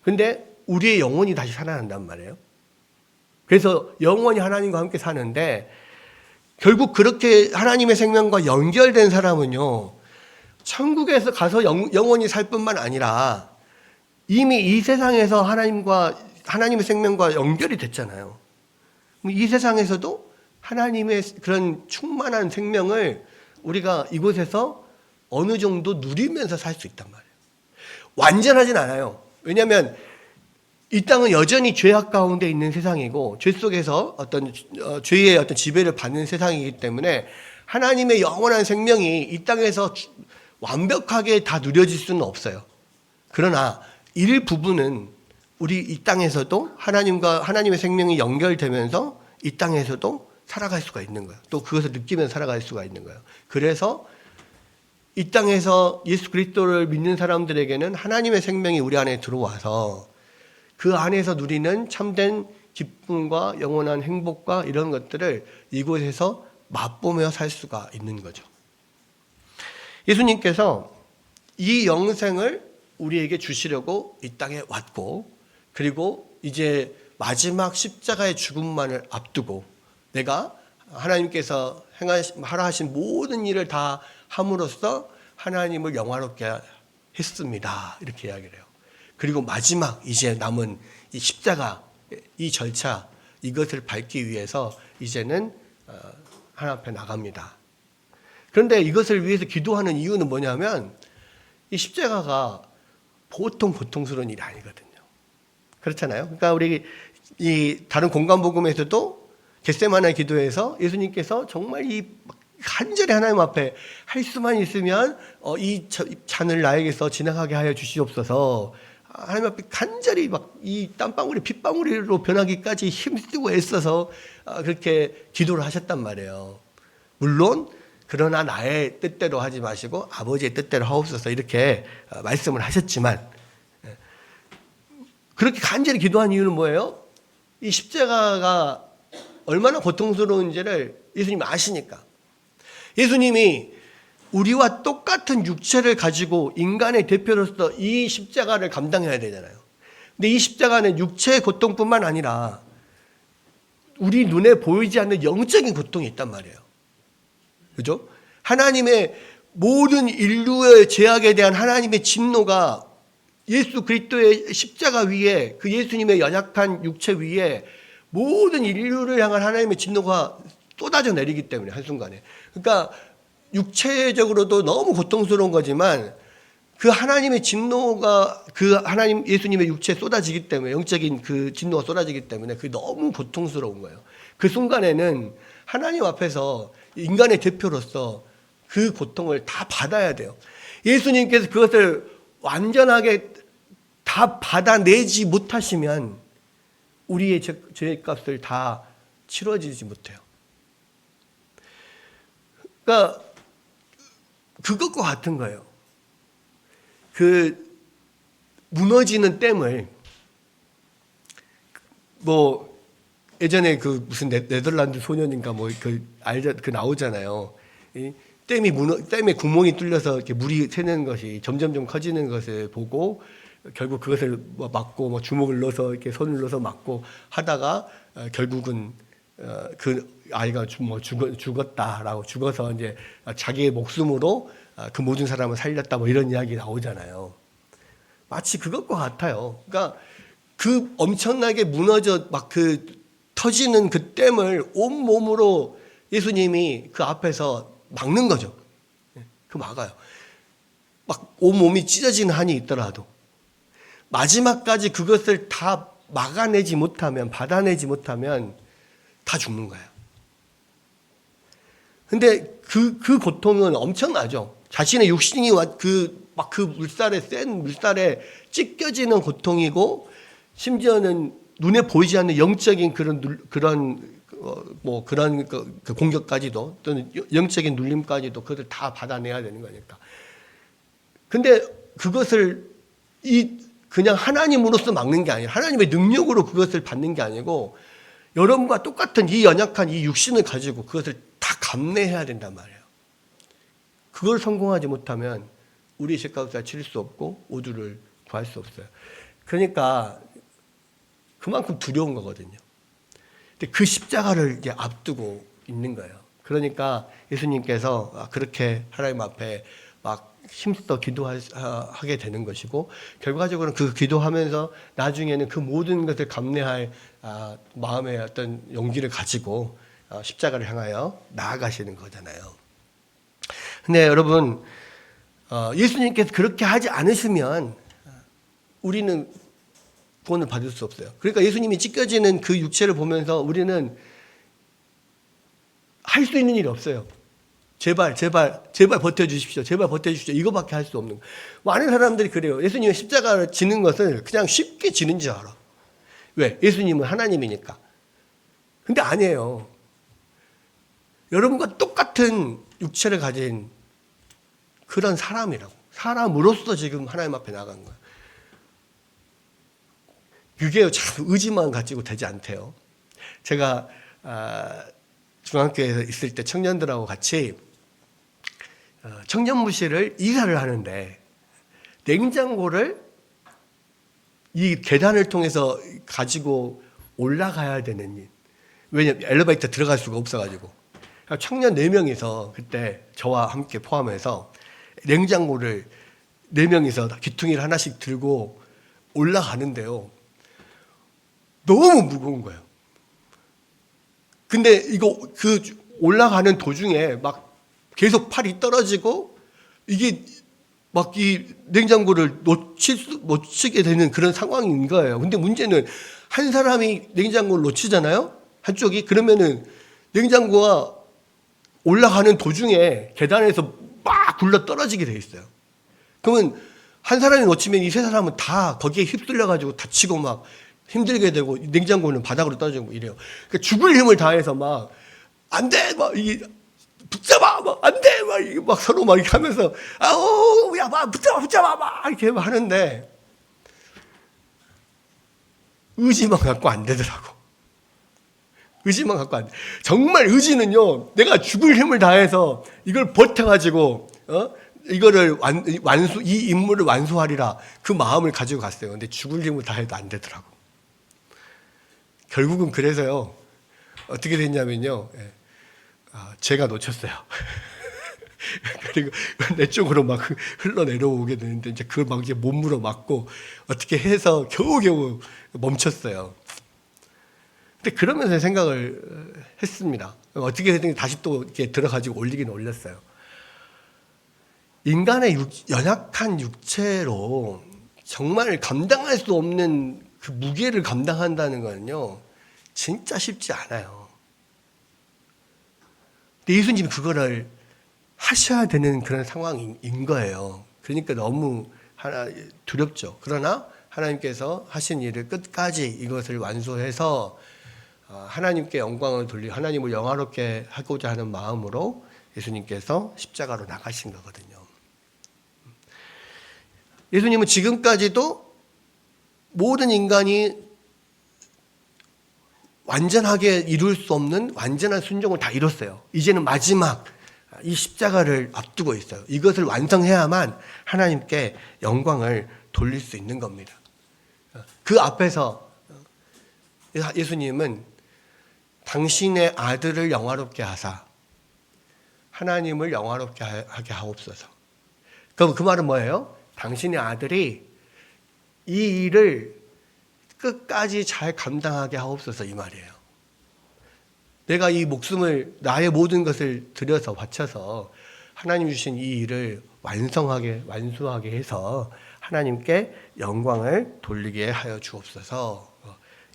근데 우리의 영혼이 다시 살아난단 말이에요. 그래서 영원히 하나님과 함께 사는데 결국 그렇게 하나님의 생명과 연결된 사람은요, 천국에서 가서 영원히 살 뿐만 아니라 이미 이 세상에서 하나님의 생명과 연결이 됐잖아요. 이 세상에서도 하나님의 그런 충만한 생명을 우리가 이곳에서 어느 정도 누리면서 살 수 있단 말이에요. 완전하진 않아요. 왜냐하면 이 땅은 여전히 죄악 가운데 있는 세상이고 죄 속에서 어떤 죄의 어떤 지배를 받는 세상이기 때문에 하나님의 영원한 생명이 이 땅에서 완벽하게 다 누려질 수는 없어요. 그러나 일부분은 우리 이 땅에서도 하나님의 생명이 연결되면서 이 땅에서도 살아갈 수가 있는 거예요. 또 그것을 느끼면서 살아갈 수가 있는 거예요. 그래서 이 땅에서 예수 그리스도를 믿는 사람들에게는 하나님의 생명이 우리 안에 들어와서 그 안에서 누리는 참된 기쁨과 영원한 행복과 이런 것들을 이곳에서 맛보며 살 수가 있는 거죠. 예수님께서 이 영생을 우리에게 주시려고 이 땅에 왔고, 그리고 이제 마지막 십자가의 죽음만을 앞두고 내가 하나님께서 하라 하신 모든 일을 다 함으로써 하나님을 영화롭게 했습니다. 이렇게 이야기를 해요. 그리고 마지막 이제 남은 이 십자가, 이 절차, 이것을 밟기 위해서 이제는 하나님 앞에 나갑니다. 그런데 이것을 위해서 기도하는 이유는 뭐냐면 이 십자가가 보통 고통스러운 일이 아니거든요. 그렇잖아요. 그러니까 우리 이 다른 공간복음에서도 겟세마네 기도에서 예수님께서 정말 이 간절히 하나님 앞에 할 수만 있으면 이 잔을 나에게서 지나가게 하여 주시옵소서. 하나님 앞에 간절히 막 이 땀방울이 핏방울로 변하기까지 힘쓰고 애써서 그렇게 기도를 하셨단 말이에요. 물론 그러나 나의 뜻대로 하지 마시고 아버지의 뜻대로 하옵소서 이렇게 말씀을 하셨지만, 그렇게 간절히 기도한 이유는 뭐예요? 이 십자가가 얼마나 고통스러운지를 예수님이 아시니까. 예수님이 우리와 똑같은 육체를 가지고 인간의 대표로서 이 십자가를 감당해야 되잖아요. 근데 이 십자가는 육체의 고통뿐만 아니라 우리 눈에 보이지 않는 영적인 고통이 있단 말이에요. 그죠? 하나님의 모든 인류의 죄악에 대한 하나님의 진노가 예수 그리스도의 십자가 위에, 그 예수님의 연약한 육체 위에 모든 인류를 향한 하나님의 진노가 쏟아져 내리기 때문에 한순간에. 그러니까 육체적으로도 너무 고통스러운 거지만 그 하나님의 진노가 그 하나님 예수님의 육체에 쏟아지기 때문에, 영적인 그 진노가 쏟아지기 때문에 그게 너무 고통스러운 거예요. 그 순간에는 하나님 앞에서 인간의 대표로서 그 고통을 다 받아야 돼요. 예수님께서 그것을 완전하게 다 받아내지 못하시면 우리의 죄값을 다 치러지지 못해요. 그러니까 그것과 같은 거예요. 그 무너지는 댐을 뭐 예전에 그 무슨 네덜란드 소년인가 뭐 그 나오잖아요. 이 댐에 구멍이 뚫려서 이렇게 물이 새는 것이 점점 커지는 것을 보고 결국 그것을 막고 뭐 주먹을 넣어서 이렇게 손을 넣어서 막고 하다가 결국은 그 아이가 죽었다라고, 죽어서 이제 자기의 목숨으로 그 모든 사람을 살렸다 뭐 이런 이야기 나오잖아요. 마치 그것과 같아요. 그러니까 그 엄청나게 무너져 막 그 터지는 그 댐을 온 몸으로 예수님이 그 앞에서 막는 거죠. 그 막아요. 막 온 몸이 찢어지는 한이 있더라도 마지막까지 그것을 다 막아내지 못하면, 받아내지 못하면 다 죽는 거예요. 근데 그 고통은 엄청나죠. 자신의 육신이 그 물살에, 센 물살에 찢겨지는 고통이고, 심지어는 눈에 보이지 않는 영적인 그런 공격까지도, 또는 영적인 눌림까지도 그것을 다 받아내야 되는 거니까. 근데 그것을 그냥 하나님으로서 막는 게 아니라 하나님의 능력으로 그것을 받는 게 아니고 여러분과 똑같은 이 연약한 이 육신을 가지고 그것을 다 감내해야 된단 말이에요. 그걸 성공하지 못하면 우리 죄값을 치를 수 없고 오두를 구할 수 없어요. 그러니까 그만큼 두려운 거거든요. 근데 그 십자가를 이제 앞두고 있는 거예요. 그러니까 예수님께서 그렇게 하나님 앞에 막 힘써 기도하게 되는 것이고, 결과적으로는 그 기도하면서 나중에는 그 모든 것을 감내할 마음의 어떤 용기를 가지고 십자가를 향하여 나아가시는 거잖아요. 근데 여러분, 예수님께서 그렇게 하지 않으시면 우리는 구원을 받을 수 없어요. 그러니까 예수님이 찢겨지는 그 육체를 보면서 우리는 할 수 있는 일이 없어요. 제발 버텨주십시오. 제발 버텨주십시오. 이거밖에 할 수 없는 거예요. 많은 사람들이 그래요. 예수님이 십자가를 지는 것을 그냥 쉽게 지는 줄 알아. 왜? 예수님은 하나님이니까. 근데 아니에요. 여러분과 똑같은 육체를 가진 그런 사람이라고. 사람으로서 지금 하나님 앞에 나간 거예요. 그게 참 의지만 가지고 되지 않대요. 제가 중학교에 있을 때 청년들하고 같이 청년부실을 이사를 하는데 냉장고를 이 계단을 통해서 가지고 올라가야 되는 일. 왜냐면 엘리베이터 들어갈 수가 없어가지고. 청년 4명이서 그때 저와 함께 포함해서 냉장고를 4명이서 귀퉁이를 하나씩 들고 올라가는데요. 너무 무거운 거예요. 근데 이거 그 올라가는 도중에 막 계속 팔이 떨어지고 이게 막 이 냉장고를 놓치게 되는 그런 상황인 거예요. 근데 문제는 한 사람이 냉장고를 놓치잖아요. 한쪽이. 그러면은 냉장고가 올라가는 도중에 계단에서 막 굴러 떨어지게 돼 있어요. 그러면 한 사람이 놓치면 이 3사람은 다 거기에 휩쓸려 가지고 다치고 막 힘들게 되고 냉장고는 바닥으로 떨어지고 이래요. 그러니까 죽을 힘을 다해서 막 안 돼! 막 이 붙잡아! 막 안 돼! 막 서로 막 이렇게 하면서 아우 야 막 붙잡아! 막 이렇게 하는데 의지만 갖고 안 되더라고. 의지만 갖고 안 돼. 정말 의지는요, 내가 죽을 힘을 다해서 이걸 버텨가지고, 이거를 이 임무를 완수하리라 그 마음을 가지고 갔어요. 근데 죽을 힘을 다해도 안 되더라고. 결국은 그래서요, 어떻게 됐냐면요, 제가 놓쳤어요. 그리고 내 쪽으로 막 흘러내려오게 되는데, 이제 그걸 막 이제 몸으로 막고, 어떻게 해서 겨우겨우 멈췄어요. 근데 그러면서 생각을 했습니다. 어떻게 해든 다시 또 이렇게 들어가지고 올리긴 올렸어요. 인간의 연약한 육체로 정말 감당할 수 없는 그 무게를 감당한다는 거는요, 진짜 쉽지 않아요. 근데 예수님이 그거를 하셔야 되는 그런 상황인 거예요. 그러니까 너무 두렵죠. 그러나 하나님께서 하신 일을 끝까지 이것을 완수해서 하나님께 영광을 돌리고 하나님을 영화롭게 하고자 하는 마음으로 예수님께서 십자가로 나가신 거거든요. 예수님은 지금까지도 모든 인간이 완전하게 이룰 수 없는 완전한 순종을 다 이뤘어요. 이제는 마지막 이 십자가를 앞두고 있어요. 이것을 완성해야만 하나님께 영광을 돌릴 수 있는 겁니다. 그 앞에서 예수님은 당신의 아들을 영화롭게 하사 하나님을 영화롭게 하게 하옵소서. 그럼 그 말은 뭐예요? 당신의 아들이 이 일을 끝까지 잘 감당하게 하옵소서, 이 말이에요. 내가 이 목숨을, 나의 모든 것을 들여서 바쳐서 하나님 주신 이 일을 완수하게 해서 하나님께 영광을 돌리게 하여 주옵소서.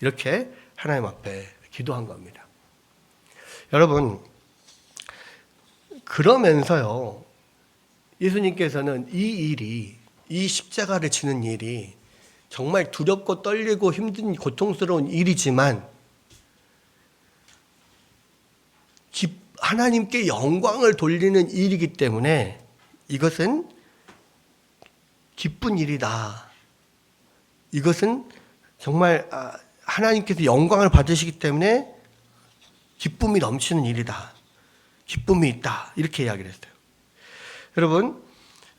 이렇게 하나님 앞에 기도한 겁니다. 여러분, 그러면서요, 예수님께서는 이 십자가를 지는 일이 정말 두렵고 떨리고 힘든 고통스러운 일이지만 하나님께 영광을 돌리는 일이기 때문에 이것은 기쁜 일이다. 이것은 정말 하나님께서 영광을 받으시기 때문에 기쁨이 넘치는 일이다. 기쁨이 있다. 이렇게 이야기를 했어요. 여러분,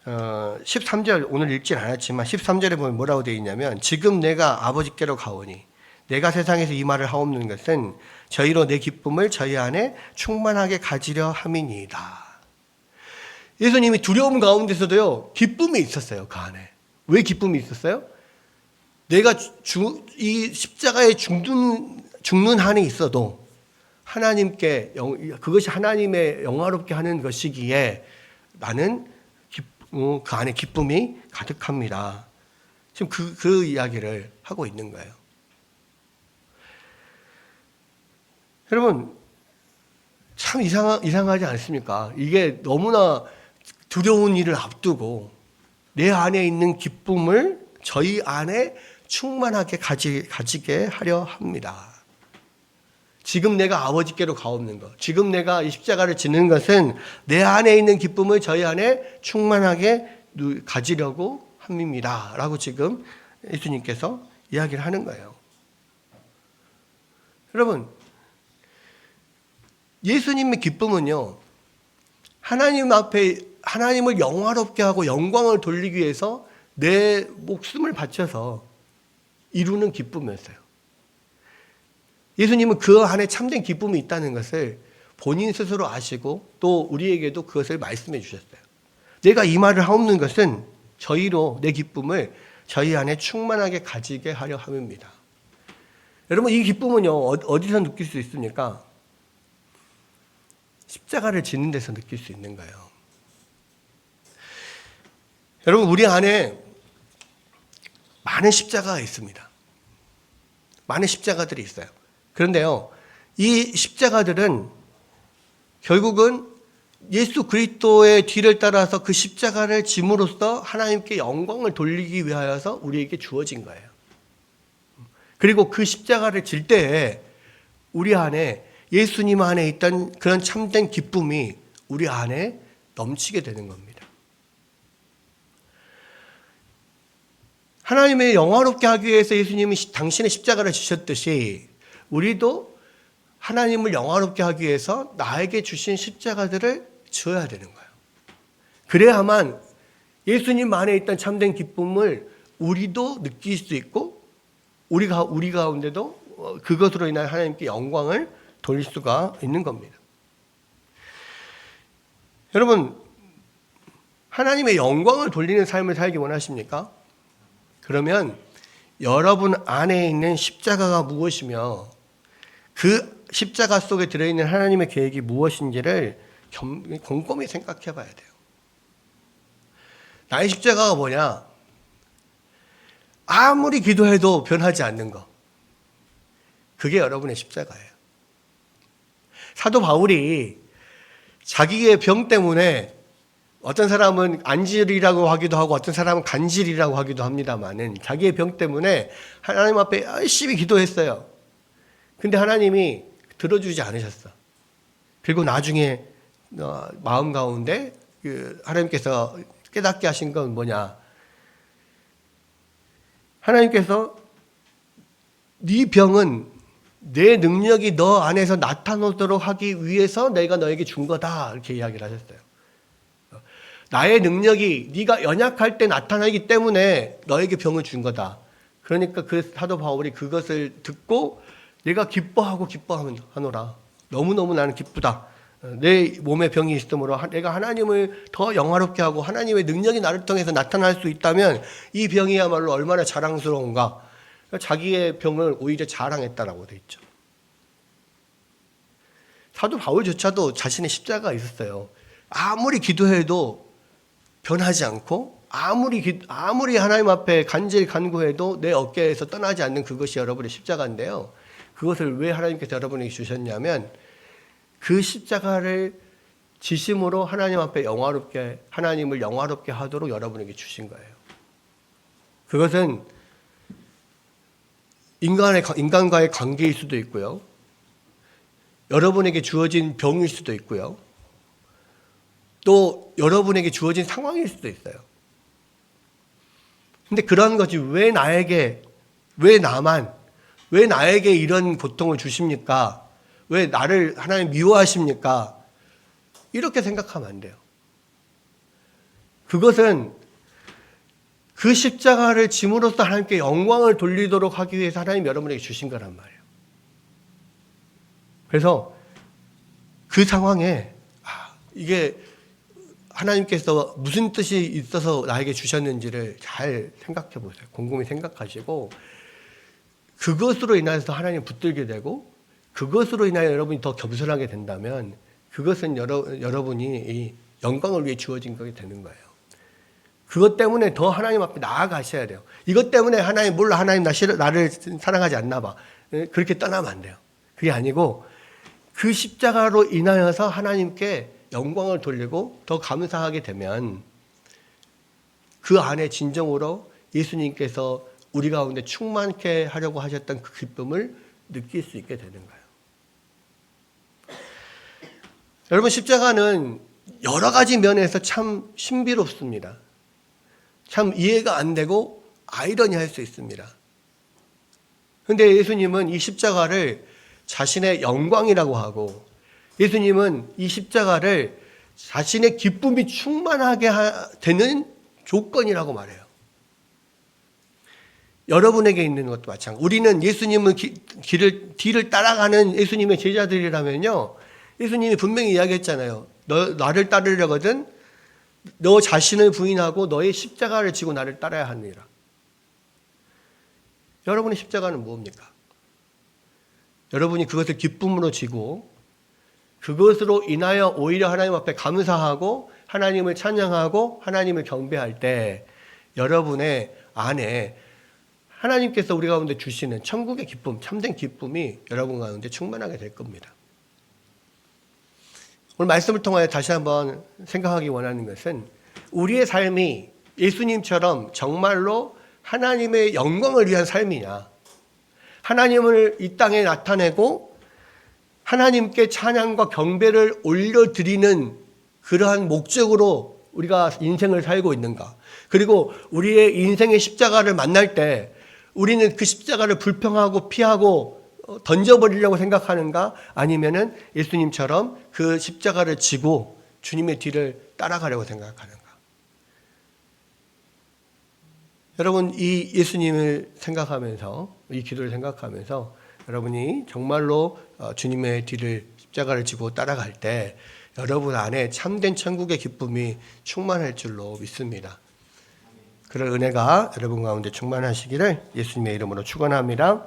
13절 오늘 읽진 않았지만 13절에 보면 뭐라고 되어 있냐면, 지금 내가 아버지께로 가오니 내가 세상에서 이 말을 하옵는 것은 저희로 내 기쁨을 저희 안에 충만하게 가지려 함이니이다. 예수님이 두려움 가운데서도요, 기쁨이 있었어요. 그 안에. 왜 기쁨이 있었어요? 내가 이 십자가에 죽는 한이 있어도 하나님께, 그것이 하나님의 영화롭게 하는 것이기에 나는 그 안에 기쁨이 가득합니다. 지금 그 이야기를 하고 있는 거예요. 여러분, 참 이상하지 않습니까? 이게 너무나 두려운 일을 앞두고 내 안에 있는 기쁨을 저희 안에 충만하게 가지게 하려 합니다. 지금 내가 아버지께로 가옵는 것, 지금 내가 이 십자가를 지는 것은 내 안에 있는 기쁨을 저희 안에 충만하게 가지려고 합니다. 라고 지금 예수님께서 이야기를 하는 거예요. 여러분, 예수님의 기쁨은요, 하나님 앞에 하나님을 영화롭게 하고 영광을 돌리기 위해서 내 목숨을 바쳐서 이루는 기쁨이었어요. 예수님은 그 안에 참된 기쁨이 있다는 것을 본인 스스로 아시고 또 우리에게도 그것을 말씀해 주셨어요. 내가 이 말을 하옵는 것은 저희로 내 기쁨을 저희 안에 충만하게 가지게 하려 함입니다. 여러분, 이 기쁨은요, 어디서 느낄 수 있습니까? 십자가를 지는 데서 느낄 수 있는 거예요. 여러분, 우리 안에 많은 십자가가 있습니다. 많은 십자가들이 있어요. 그런데요, 이 십자가들은 결국은 예수 그리스도의 뒤를 따라서 그 십자가를 짐으로써 하나님께 영광을 돌리기 위하여서 우리에게 주어진 거예요. 그리고 그 십자가를 질 때에 우리 안에 예수님 안에 있던 그런 참된 기쁨이 우리 안에 넘치게 되는 겁니다. 하나님의 영화롭게 하기 위해서 예수님이 당신의 십자가를 지셨듯이 우리도 하나님을 영화롭게 하기 위해서 나에게 주신 십자가들을 지어야 되는 거예요. 그래야만 예수님 안에 있던 참된 기쁨을 우리도 느낄 수 있고 우리 가운데도 그것으로 인한 하나님께 영광을 돌릴 수가 있는 겁니다. 여러분, 하나님의 영광을 돌리는 삶을 살기 원하십니까? 그러면 여러분 안에 있는 십자가가 무엇이며 그 십자가 속에 들어있는 하나님의 계획이 무엇인지를 곰곰이 생각해 봐야 돼요. 나의 십자가가 뭐냐? 아무리 기도해도 변하지 않는 거. 그게 여러분의 십자가예요. 사도 바울이 자기의 병 때문에 어떤 사람은 안질이라고 하기도 하고 어떤 사람은 간질이라고 하기도 합니다만은 자기의 병 때문에 하나님 앞에 열심히 기도했어요. 근데 하나님이 들어주지 않으셨어. 그리고 나중에 마음 가운데 하나님께서 깨닫게 하신 건 뭐냐? 하나님께서 네 병은 내 능력이 너 안에서 나타나도록 하기 위해서 내가 너에게 준 거다. 이렇게 이야기를 하셨어요. 나의 능력이 네가 연약할 때 나타나기 때문에 너에게 병을 준 거다. 그러니까 그 사도 바울이 그것을 듣고 내가 기뻐하노라. 너무너무 나는 기쁘다. 내 몸에 병이 있으므로 내가 하나님을 더 영화롭게 하고 하나님의 능력이 나를 통해서 나타날 수 있다면 이 병이야말로 얼마나 자랑스러운가. 자기의 병을 오히려 자랑했다라고 돼 있죠. 사도 바울조차도 자신의 십자가가 있었어요. 아무리 기도해도 변하지 않고 아무리 하나님 앞에 간구해도 내 어깨에서 떠나지 않는 그것이 여러분의 십자가인데요. 그것을 왜 하나님께서 여러분에게 주셨냐면 그 십자가를 지심으로 하나님 앞에 하나님을 영화롭게 하도록 여러분에게 주신 거예요. 그것은 인간과의 관계일 수도 있고요. 여러분에게 주어진 병일 수도 있고요. 또 여러분에게 주어진 상황일 수도 있어요. 근데 그런 것이 왜 나에게 이런 고통을 주십니까? 왜 나를 하나님 미워하십니까? 이렇게 생각하면 안 돼요. 그것은 그 십자가를 짐으로써 하나님께 영광을 돌리도록 하기 위해서 하나님 여러분에게 주신 거란 말이에요. 그래서 그 상황에 이게 하나님께서 무슨 뜻이 있어서 나에게 주셨는지를 잘 생각해 보세요. 곰곰이 생각하시고 그것으로 인해서 하나님 붙들게 되고 그것으로 인하여 여러분이 더 겸손하게 된다면 그것은 여러분이 이 영광을 위해 주어진 것이 되는 거예요. 그것 때문에 더 하나님 앞에 나아가셔야 돼요. 이것 때문에 하나님 몰라 하나님 나를 사랑하지 않나 봐. 그렇게 떠나면 안 돼요. 그게 아니고 그 십자가로 인하여서 하나님께 영광을 돌리고 더 감사하게 되면 그 안에 진정으로 예수님께서 우리 가운데 충만케 하려고 하셨던 그 기쁨을 느낄 수 있게 되는 거예요. 여러분, 십자가는 여러 가지 면에서 참 신비롭습니다. 참 이해가 안 되고 아이러니할 수 있습니다. 그런데 예수님은 이 십자가를 자신의 영광이라고 하고, 예수님은 이 십자가를 자신의 기쁨이 충만하게 되는 조건이라고 말해요. 여러분에게 있는 것도 마찬가지. 우리는 예수님은 뒤를 따라가는 예수님의 제자들이라면요, 예수님이 분명히 이야기했잖아요. 나를 따르려거든 너 자신을 부인하고 너의 십자가를 지고 나를 따라야 하느니라. 여러분의 십자가는 뭡니까? 여러분이 그것을 기쁨으로 지고 그것으로 인하여 오히려 하나님 앞에 감사하고 하나님을 찬양하고 하나님을 경배할 때 여러분의 안에 하나님께서 우리 가운데 주시는 천국의 기쁨, 참된 기쁨이 여러분 가운데 충만하게 될 겁니다. 오늘 말씀을 통하여 다시 한번 생각하기 원하는 것은 우리의 삶이 예수님처럼 정말로 하나님의 영광을 위한 삶이냐, 하나님을 이 땅에 나타내고 하나님께 찬양과 경배를 올려드리는 그러한 목적으로 우리가 인생을 살고 있는가, 그리고 우리의 인생의 십자가를 만날 때 우리는 그 십자가를 불평하고 피하고 던져버리려고 생각하는가, 아니면은 예수님처럼 그 십자가를 지고 주님의 뒤를 따라가려고 생각하는가. 여러분, 이 예수님을 생각하면서, 이 기도를 생각하면서 여러분이 정말로 주님의 뒤를 십자가를 지고 따라갈 때 여러분 안에 참된 천국의 기쁨이 충만할 줄로 믿습니다. 그런 은혜가 여러분 가운데 충만하시기를 예수님의 이름으로 축원합니다.